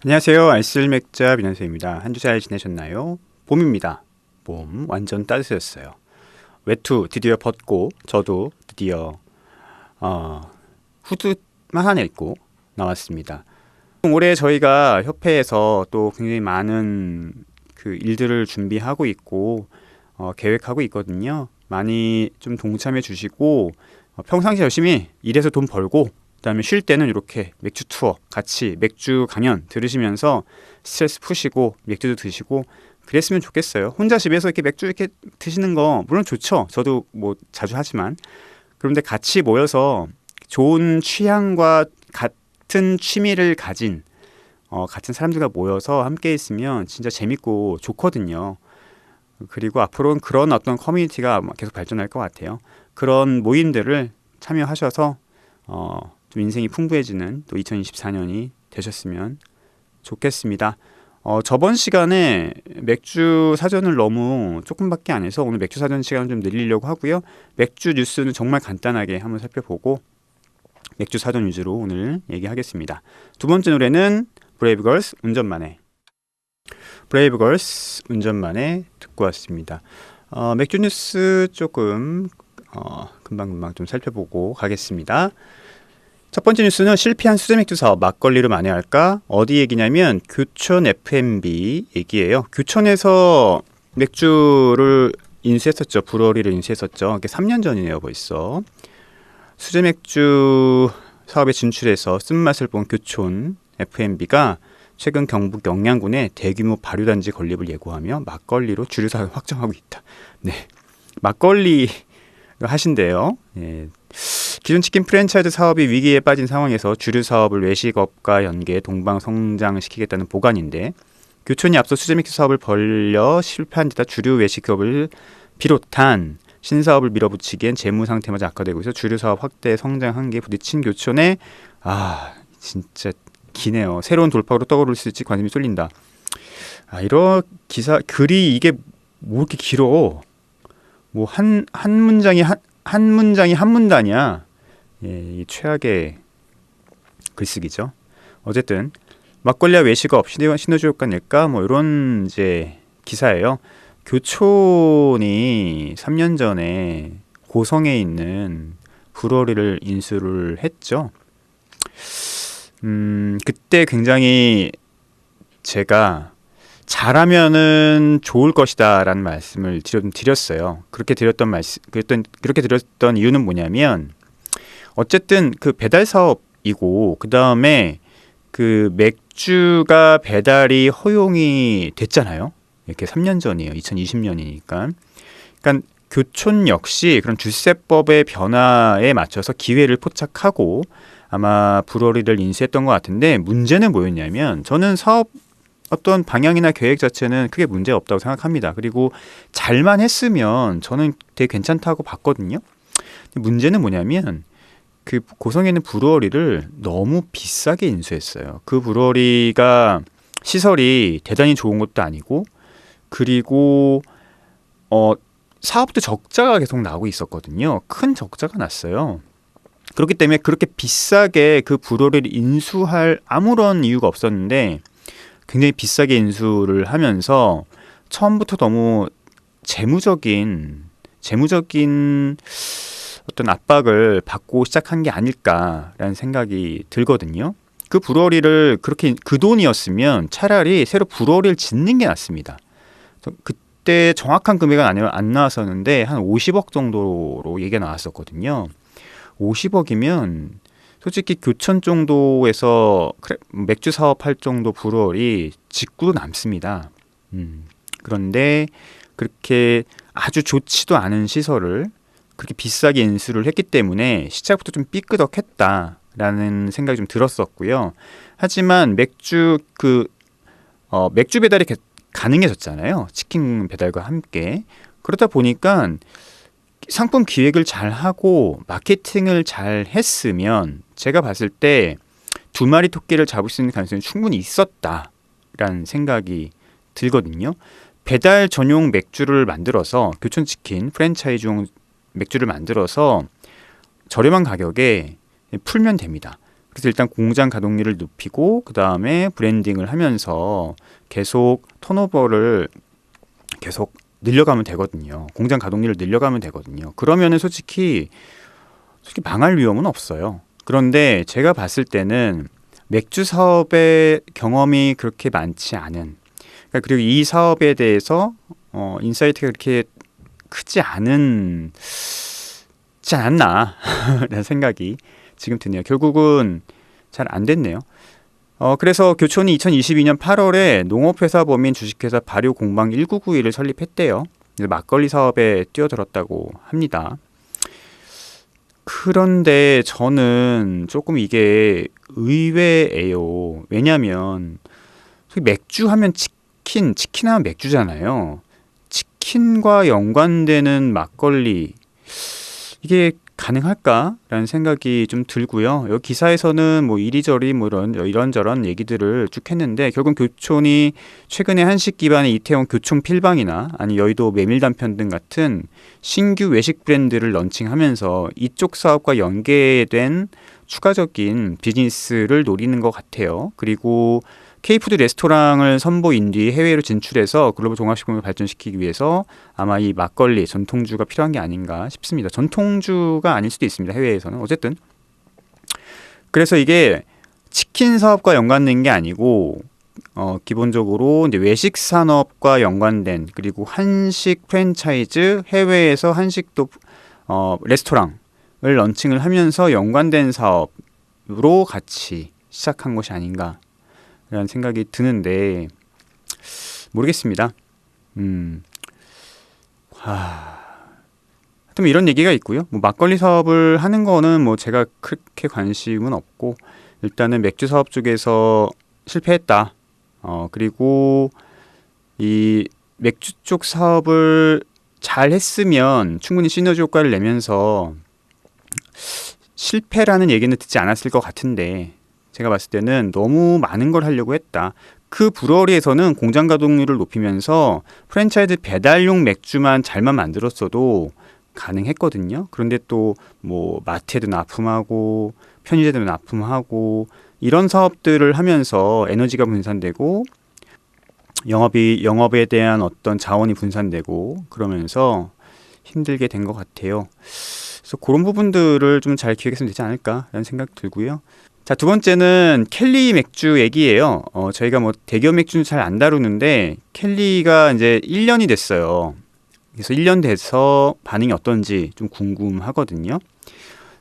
안녕하세요. 알쓸맥자 민현수입니다. 한 주 잘 지내셨나요? 봄입니다. 봄 완전 따뜻해졌어요. 외투 드디어 벗고 저도 드디어 후드만 하나 입고 나왔습니다. 올해 저희가 협회에서 또 굉장히 많은 그 일들을 준비하고 있고 계획하고 있거든요. 많이 좀 동참해 주시고 평상시 열심히 일해서 돈 벌고 그다음에 쉴 때는 이렇게 맥주 투어 같이 맥주 강연 들으시면서 스트레스 푸시고 맥주도 드시고 그랬으면 좋겠어요. 혼자 집에서 이렇게 맥주 이렇게 드시는 거 물론 좋죠. 저도 뭐 자주 하지만 그런데 같이 모여서 좋은 취향과 같은 취미를 가진 같은 사람들과 모여서 함께 있으면 진짜 재밌고 좋거든요. 그리고 앞으로는 그런 어떤 커뮤니티가 계속 발전할 것 같아요. 그런 모임들을 참여하셔서 좀 인생이 풍부해지는 또 2024년이 되셨으면 좋겠습니다. 저번 시간에 맥주 사전을 너무 조금밖에 안 해서 오늘 맥주 사전 시간을 좀 늘리려고 하고요. 맥주 뉴스는 정말 간단하게 한번 살펴보고 맥주 사전 위주로 오늘 얘기하겠습니다. 두 번째 노래는 브레이브걸스 운전만해. 브레이브걸스 운전만해 듣고 왔습니다. 맥주 뉴스 조금 금방금방 좀 살펴보고 가겠습니다. 첫 번째 뉴스는 실패한 수제맥주 사업 막걸리로 만회할까? 어디 얘기냐면 교촌 F&B 얘기예요. 교촌에서 맥주를 인수했었죠. 브루어리를 인수했었죠. 이게 3년 전이네요 벌써. 수제맥주 사업에 진출해서 쓴맛을 본 교촌 F&B가 최근 경북 영양군에 대규모 발효단지 건립을 예고하며 막걸리로 주류 사업을 확정하고 있다. 네, 막걸리 하신대요. 예. 기존 치킨 프랜차이즈 사업이 위기에 빠진 상황에서 주류 사업을 외식업과 연계 동방 성장시키겠다는 보관인데 교촌이 앞서 수제맥주 사업을 벌려 실패한 데다 주류 외식업을 비롯한 신사업을 밀어붙이기엔 재무 상태마저 악화되고 있어 주류 사업 확대 성장 한계에 부딪힌 교촌에 진짜 기네요. 새로운 돌파구로 떠오를 수 있을지 관심이 쏠린다. 이런 기사 글이 이게 뭐 이렇게 길어? 뭐 한 문장이 한 문장이 한 문단이야. 예, 이 최악의 글쓰기죠. 어쨌든 막걸리와 외식업 시너지 효과 낼까 뭐 이런 이제 기사예요. 교촌이 3년 전에 고성에 있는 브루어리를 인수를 했죠. 그때 굉장히 제가 잘하면은 좋을 것이다라는 말씀을 드렸어요. 그렇게 드렸던 이유는 뭐냐면 어쨌든 그 배달 사업이고 그 다음에 그 맥주가 배달이 허용이 됐잖아요. 이렇게 3년 전이에요. 2020년이니까. 그러니까 교촌 역시 그런 줄세법의 변화에 맞춰서 기회를 포착하고 아마 브루어리를 인수했던 것 같은데 문제는 뭐였냐면 저는 사업 어떤 방향이나 계획 자체는 크게 문제 없다고 생각합니다. 그리고 잘만 했으면 저는 되게 괜찮다고 봤거든요. 문제는 뭐냐면 그 고성에 있는 브루어리를 너무 비싸게 인수했어요. 그 브루어리가 시설이 대단히 좋은 것도 아니고 그리고 사업도 적자가 계속 나고 있었거든요. 큰 적자가 났어요. 그렇기 때문에 그렇게 비싸게 그 브루어리를 인수할 아무런 이유가 없었는데 굉장히 비싸게 인수를 하면서 처음부터 너무 재무적인 어떤 압박을 받고 시작한 게 아닐까라는 생각이 들거든요. 그 브루어리를 그렇게 그 돈이었으면 차라리 새로 브루어리를 짓는 게 낫습니다. 그때 정확한 금액은 안 나왔었는데 한 50억 정도로 얘기가 나왔었거든요. 50억이면 솔직히 교촌 정도에서 맥주 사업할 정도 브루어리 짓고 남습니다. 그런데 그렇게 아주 좋지도 않은 시설을 그렇게 비싸게 인수를 했기 때문에 시작부터 좀 삐끄덕했다라는 생각이 좀 들었었고요. 하지만 맥주 배달이 가능해졌잖아요. 치킨 배달과 함께. 그러다 보니까 상품 기획을 잘 하고 마케팅을 잘 했으면 제가 봤을 때 두 마리 토끼를 잡을 수 있는 가능성이 충분히 있었다라는 생각이 들거든요. 배달 전용 맥주를 만들어서 교촌치킨 프랜차이즈용 맥주를 만들어서 저렴한 가격에 풀면 됩니다. 그래서 일단 공장 가동률을 높이고 그 다음에 브랜딩을 하면서 계속 턴오버를 계속 늘려가면 되거든요. 공장 가동률을 늘려가면 되거든요. 그러면은 솔직히 망할 위험은 없어요. 그런데 제가 봤을 때는 맥주 사업의 경험이 그렇게 많지 않은, 그러니까 그리고 이 사업에 대해서 인사이트가 그렇게 크지 않지 않았나 라는 생각이 지금 드네요. 결국은 잘 안 됐네요. 그래서 교촌이 2022년 8월에 농업회사 범인 주식회사 발효공방 1991을 설립했대요. 막걸리 사업에 뛰어들었다고 합니다. 그런데 저는 조금 이게 의외예요. 왜냐하면 맥주 하면 치킨 하면 맥주잖아요. 치킨과 연관되는 막걸리, 이게 가능할까라는 생각이 좀 들고요. 여기 기사에서는 뭐 이리저리 뭐 이런저런 얘기들을 쭉 했는데, 결국 교촌이 최근에 한식 기반의 이태원 교촌 필방이나 아니 여의도 메밀단편 등 같은 신규 외식 브랜드를 런칭하면서 이쪽 사업과 연계된 추가적인 비즈니스를 노리는 것 같아요. 그리고 K푸드 레스토랑을 선보인 뒤 해외로 진출해서 글로벌 종합식품을 발전시키기 위해서 아마 이 막걸리 전통주가 필요한 게 아닌가 싶습니다. 전통주가 아닐 수도 있습니다. 해외에서는. 어쨌든 그래서 이게 치킨 사업과 연관된 게 아니고 기본적으로 이제 외식 산업과 연관된, 그리고 한식 프랜차이즈, 해외에서 한식도 레스토랑을 런칭을 하면서 연관된 사업으로 같이 시작한 것이 아닌가 라는 생각이 드는데, 모르겠습니다. 하여튼 이런 얘기가 있고요. 뭐 막걸리 사업을 하는 거는 뭐 제가 그렇게 관심은 없고, 일단은 맥주 사업 쪽에서 실패했다. 그리고 이 맥주 쪽 사업을 잘 했으면 충분히 시너지 효과를 내면서 실패라는 얘기는 듣지 않았을 것 같은데, 제가 봤을 때는 너무 많은 걸 하려고 했다. 그 브루어리에서는 공장 가동률을 높이면서 프랜차이즈 배달용 맥주만 잘만 만들었어도 가능했거든요. 그런데 또 뭐 마트에도 납품하고 편의점에도 납품하고 이런 사업들을 하면서 에너지가 분산되고 영업에 대한 어떤 자원이 분산되고 그러면서 힘들게 된 것 같아요. 그래서 그런 부분들을 좀 잘 기획했으면 되지 않을까라는 생각 들고요. 자, 두 번째는 켈리 맥주 얘기예요. 저희가 뭐 대기업 맥주는 잘 안 다루는데 켈리가 이제 1년이 됐어요. 그래서 1년 돼서 반응이 어떤지 좀 궁금하거든요.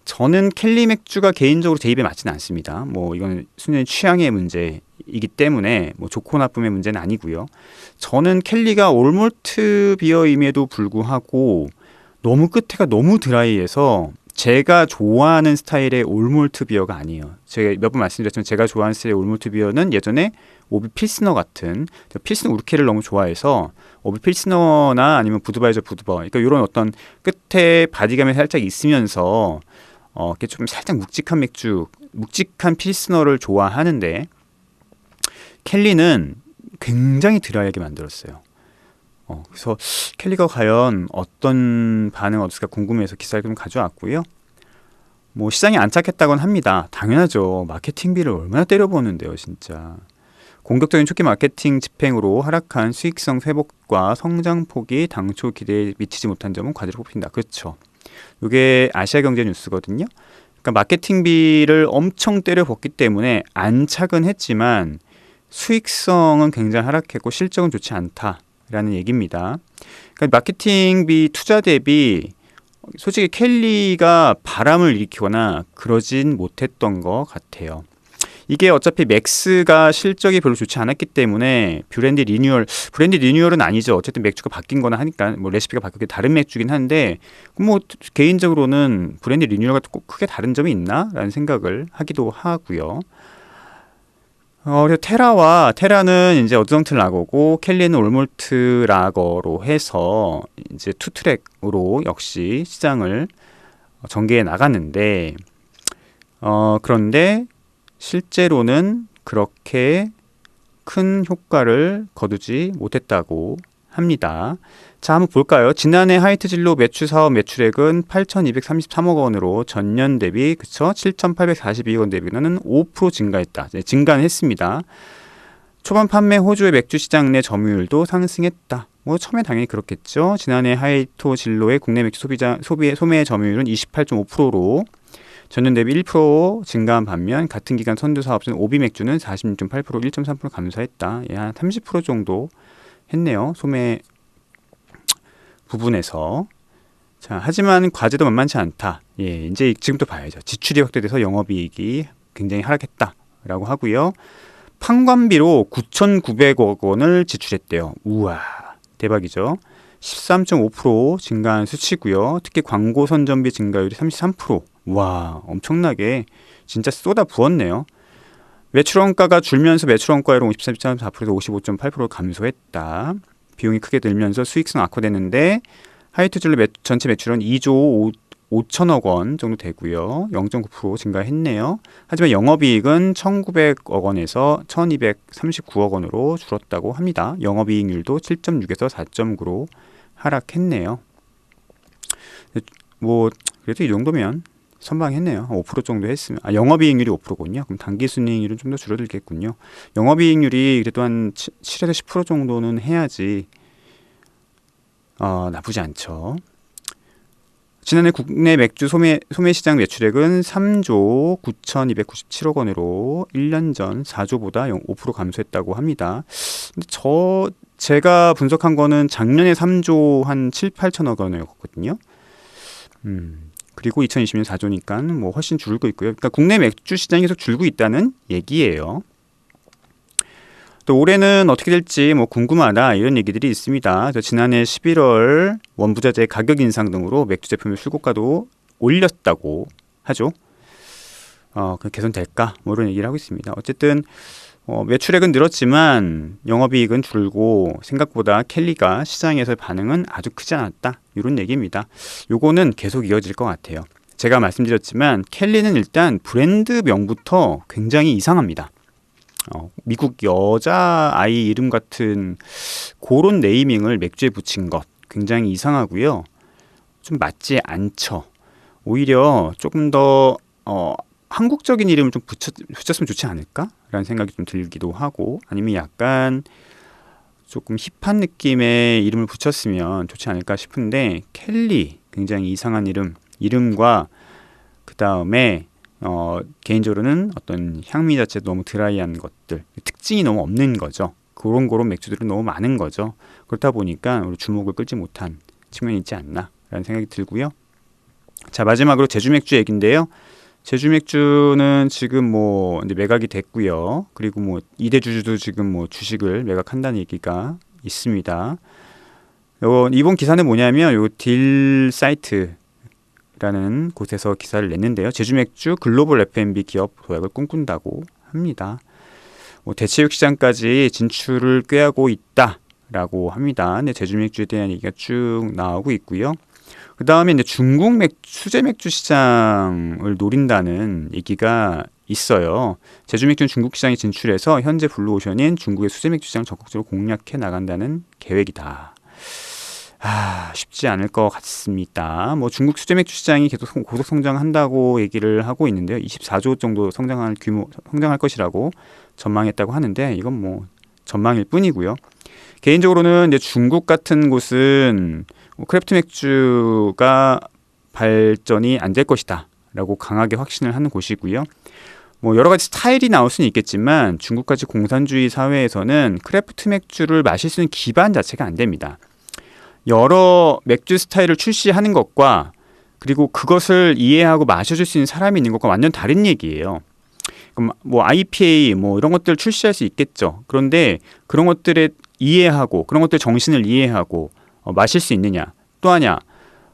저는 켈리 맥주가 개인적으로 제 입에 맞지는 않습니다. 뭐 이건 순전히 취향의 문제이기 때문에 뭐 좋고 나쁨의 문제는 아니고요. 저는 켈리가 올몰트 비어임에도 불구하고 너무 끝에가 너무 드라이해서 제가 좋아하는 스타일의 올몰트 비어가 아니에요. 제가 몇 번 말씀드렸지만 제가 좋아하는 스타일의 올몰트 비어는 예전에 오비 필스너 같은, 필스너 우르케를 너무 좋아해서 오비 필스너나 아니면 부드바이저 부드버, 그러니까 이런 어떤 끝에 바디감이 살짝 있으면서 이렇게 좀 살짝 묵직한 맥주, 묵직한 필스너를 좋아하는데, 켈리는 굉장히 드라이하게 만들었어요. 그래서 켈리가 과연 어떤 반응을 얻을까 궁금해서 기사를 좀 가져왔고요. 뭐 시장에 안착했다곤 합니다. 당연하죠. 마케팅비를 얼마나 때려부었는데요, 진짜. 공격적인 초기 마케팅 집행으로 하락한 수익성 회복과 성장폭이 당초 기대에 미치지 못한 점은 과제로 꼽힌다. 그렇죠. 이게 아시아경제뉴스거든요. 그러니까 마케팅비를 엄청 때려붓기 때문에 안착은 했지만 수익성은 굉장히 하락했고 실적은 좋지 않다라는 얘기입니다. 그러니까 마케팅비 투자 대비 솔직히 켈리가 바람을 일으키거나 그러진 못했던 것 같아요. 이게 어차피 맥스가 실적이 별로 좋지 않았기 때문에 브랜드 리뉴얼은 아니죠. 어쨌든 맥주가 바뀐 거나 하니까 뭐 레시피가 바뀌게 다른 맥주긴 한데, 뭐 개인적으로는 브랜드 리뉴얼과 꼭 크게 다른 점이 있나? 라는 생각을 하기도 하고요. 그리고 테라는 이제 어드정트 라거고 켈리는 올몰트 라거로 해서 이제 투트랙으로 역시 시장을 전개해 나갔는데, 그런데 실제로는 그렇게 큰 효과를 거두지 못했다고 합니다. 자, 한번 볼까요? 지난해 하이트 진로 매출 사업 매출액은 8,233억 원으로 전년 대비 그쵸? 7,842억 원 대비는 5% 증가했다. 네, 증가는 했습니다. 초반 판매 호주의 맥주 시장 내 점유율도 상승했다. 뭐 처음에 당연히 그렇겠죠. 지난해 하이토 진로의 국내 맥주 소매 점유율은 28.5%로 전년 대비 1% 증가한 반면 같은 기간 선두 사업자는 오비 맥주는 46.8% 1.3% 감소했다. 예, 한 30% 정도 했네요. 소매 부분에서. 자, 하지만 과제도 만만치 않다. 예, 이제 지금부터 봐야죠. 지출이 확대돼서 영업이익이 굉장히 하락했다라고 하고요. 판관비로 9,900억 원을 지출했대요. 우와, 대박이죠. 13.5% 증가한 수치고요. 특히 광고 선전비 증가율이 33%. 와, 엄청나게 진짜 쏟아 부었네요. 매출 원가가 줄면서 매출 원가율은 54.4%에서 55.8% 감소했다. 비용이 크게 들면서 수익성 악화됐는데 하이트 진로 전체 매출은 2조 5천억 원 정도 되고요. 0.9% 증가했네요. 하지만 영업이익은 1,900억 원에서 1,239억 원으로 줄었다고 합니다. 영업이익률도 7.6에서 4.9로 하락했네요. 뭐 그래도 이 정도면 선방했네요. 5% 정도 했으면 영업이익률이 5%군요. 그럼 당기순이익률은 좀 더 줄어들겠군요. 영업이익률이 그래도 한 7에서 10% 정도는 해야지 나쁘지 않죠. 지난해 국내 맥주 소매 시장 매출액은 3조 9,297억 원으로 1년 전 4조보다 5% 감소했다고 합니다. 근데 제가 분석한 거는 작년에 3조 한 7, 8천억 원이었거든요. 그리고 2020년 4조니까 뭐 훨씬 줄고 있고요. 그러니까 국내 맥주 시장이 계속 줄고 있다는 얘기예요. 또 올해는 어떻게 될지 뭐 궁금하다 이런 얘기들이 있습니다. 지난해 11월 원부자재 가격 인상 등으로 맥주 제품의 출고가도 올렸다고 하죠. 그 개선될까? 뭐 이런 얘기를 하고 있습니다. 어쨌든 매출액은 늘었지만 영업이익은 줄고 생각보다 켈리가 시장에서의 반응은 아주 크지 않았다. 이런 얘기입니다. 요거는 계속 이어질 것 같아요. 제가 말씀드렸지만 켈리는 일단 브랜드 명부터 굉장히 이상합니다. 미국 여자아이 이름 같은 그런 네이밍을 맥주에 붙인 것 굉장히 이상하고요. 좀 맞지 않죠. 오히려 조금 더 한국적인 이름을 좀 붙였으면 좋지 않을까라는 생각이 좀 들기도 하고 아니면 약간 조금 힙한 느낌의 이름을 붙였으면 좋지 않을까 싶은데 켈리 굉장히 이상한 이름과 그 다음에 개인적으로는 어떤 향미 자체도 너무 드라이한 것들 특징이 너무 없는 거죠. 그런 맥주들은 너무 많은 거죠. 그렇다 보니까 우리 주목을 끌지 못한 측면이 있지 않나 라는 생각이 들고요. 자, 마지막으로 제주 맥주 얘기인데요. 제주 맥주는 지금 뭐 이제 매각이 됐고요. 그리고 뭐 이대주주도 지금 뭐 주식을 매각한다는 얘기가 있습니다. 이번 기사는 뭐냐면 요 딜 사이트라는 곳에서 기사를 냈는데요. 제주 맥주 글로벌 F&B 기업 도약을 꿈꾼다고 합니다. 대체육 시장까지 진출을 꾀하고 있다라고 합니다. 근데 제주 맥주에 대한 얘기가 쭉 나오고 있고요. 그 다음에 이제 중국 수제 맥주 시장을 노린다는 얘기가 있어요. 제주 맥주는 중국 시장에 진출해서 현재 블루오션인 중국의 수제 맥주 시장을 적극적으로 공략해 나간다는 계획이다. 쉽지 않을 것 같습니다. 뭐 중국 수제 맥주 시장이 계속 고속 성장한다고 얘기를 하고 있는데요. 24조 정도 성장할 것이라고 전망했다고 하는데 이건 뭐 전망일 뿐이고요. 개인적으로는 이제 중국 같은 곳은 크래프트 맥주가 발전이 안 될 것이다 라고 강하게 확신을 하는 곳이고요. 뭐 여러 가지 스타일이 나올 수는 있겠지만 중국같이 공산주의 사회에서는 크래프트 맥주를 마실 수 있는 기반 자체가 안 됩니다. 여러 맥주 스타일을 출시하는 것과 그리고 그것을 이해하고 마셔줄 수 있는 사람이 있는 것과 완전 다른 얘기예요. 그럼 뭐 IPA 뭐 이런 것들 출시할 수 있겠죠. 그런데 그런 것들에 이해하고 그런 것들 정신을 이해하고 마실 수 있느냐 또 하냐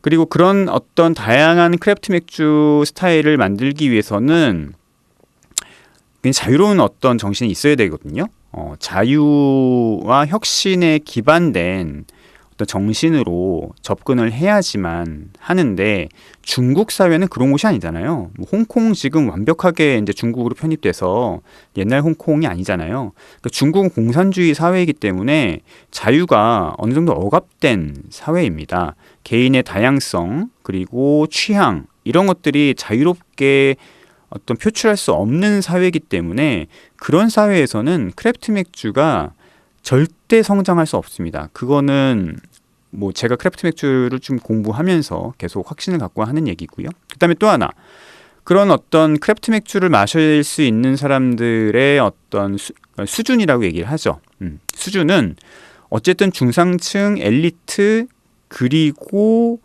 그리고 그런 어떤 다양한 크래프트 맥주 스타일을 만들기 위해서는 굉장히 자유로운 어떤 정신이 있어야 되거든요. 자유와 혁신에 기반된 어떤 정신으로 접근을 해야지만 하는데 중국 사회는 그런 곳이 아니잖아요. 뭐 홍콩 지금 완벽하게 이제 중국으로 편입돼서 옛날 홍콩이 아니잖아요. 그러니까 중국은 공산주의 사회이기 때문에 자유가 어느 정도 억압된 사회입니다. 개인의 다양성 그리고 취향 이런 것들이 자유롭게 어떤 표출할 수 없는 사회이기 때문에 그런 사회에서는 크래프트 맥주가 절대 성장할 수 없습니다. 그거는 뭐 제가 크래프트 맥주를 좀 공부하면서 계속 확신을 갖고 하는 얘기고요. 그다음에 또 하나 그런 어떤 크래프트 맥주를 마실 수 있는 사람들의 어떤 수준이라고 얘기를 하죠. 수준은 어쨌든 중상층, 엘리트 그리고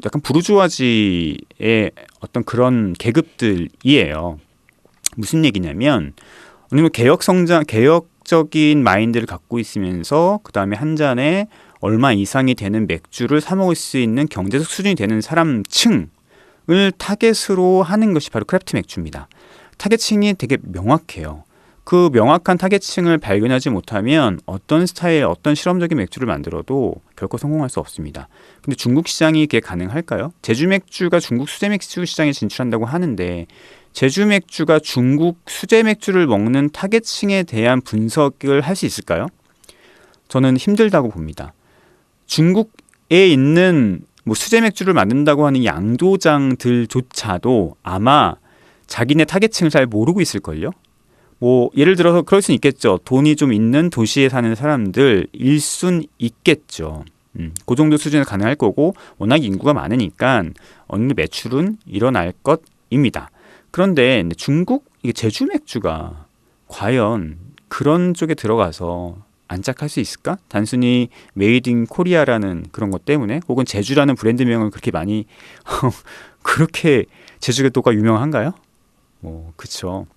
약간 부르주아지의 어떤 그런 계급들이에요. 무슨 얘기냐면 어느 정도 개혁적인 마인드를 갖고 있으면서 그 다음에 한 잔에 얼마 이상이 되는 맥주를 사 먹을 수 있는 경제적 수준이 되는 사람층을 타겟으로 하는 것이 바로 크래프트 맥주입니다. 타겟층이 되게 명확해요. 그 명확한 타겟층을 발견하지 못하면 어떤 스타일, 어떤 실험적인 맥주를 만들어도 결코 성공할 수 없습니다. 근데 중국 시장이 그게 가능할까요? 제주 맥주가 중국 수제 맥주 시장에 진출한다고 하는데 제주 맥주가 중국 수제 맥주를 먹는 타겟층에 대한 분석을 할 수 있을까요? 저는 힘들다고 봅니다. 중국에 있는 뭐 수제 맥주를 만든다고 하는 양조장들조차도 아마 자기네 타겟층을 잘 모르고 있을걸요? 뭐 예를 들어서 그럴 수는 있겠죠. 돈이 좀 있는 도시에 사는 사람들일 순 있겠죠. 그 정도 수준은 가능할 거고 워낙 인구가 많으니까 어느 정도 매출은 일어날 것입니다. 그런데 중국 이게 제주 맥주가 과연 그런 쪽에 들어가서 안착할 수 있을까? 단순히 메이드 인 코리아라는 그런 것 때문에 혹은 제주라는 브랜드명을 그렇게 많이 그렇게 제주가 또가 유명한가요? 그쵸.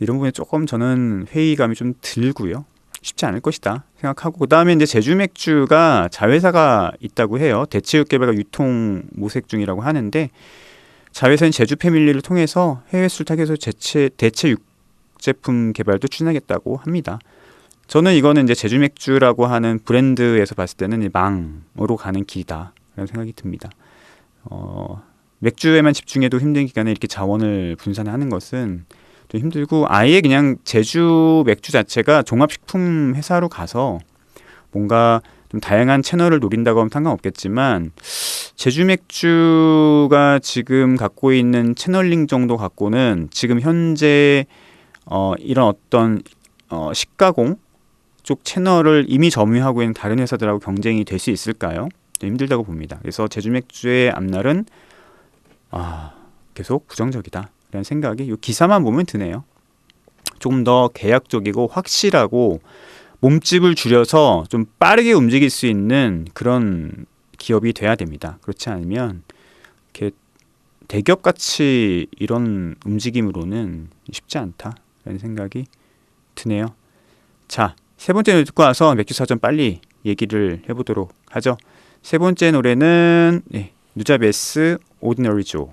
이런 부분에 조금 저는 회의감이 좀 들고요. 쉽지 않을 것이다 생각하고 그 다음에 이제 제주 맥주가 자회사가 있다고 해요. 대체육개발과 유통 모색 중이라고 하는데 자회사는 제주 패밀리를 통해서 해외 수출 타겟으로 대체 육제품 개발도 추진하겠다고 합니다. 저는 이거는 이제 제주 맥주라고 하는 브랜드에서 봤을 때는 망으로 가는 길이다라는 생각이 듭니다. 맥주에만 집중해도 힘든 기간에 이렇게 자원을 분산하는 것은 좀 힘들고 아예 그냥 제주 맥주 자체가 종합식품 회사로 가서 뭔가 좀 다양한 채널을 노린다고 하면 상관없겠지만 제주 맥주가 지금 갖고 있는 채널링 정도 갖고는 지금 현재 이런 어떤 식가공 쪽 채널을 이미 점유하고 있는 다른 회사들하고 경쟁이 될 수 있을까요? 좀 힘들다고 봅니다. 그래서 제주 맥주의 앞날은 계속 부정적이다 라는 생각이 이 기사만 보면 드네요. 조금 더 계약적이고 확실하고 몸집을 줄여서 좀 빠르게 움직일 수 있는 그런 기업이 돼야 됩니다. 그렇지 않으면 이렇게 대기업같이 이런 움직임으로는 쉽지 않다라는 생각이 드네요. 자, 세 번째 노래 듣고 와서 맥주 사전 빨리 얘기를 해보도록 하죠. 세 번째 노래는 누자베스 오디너리 조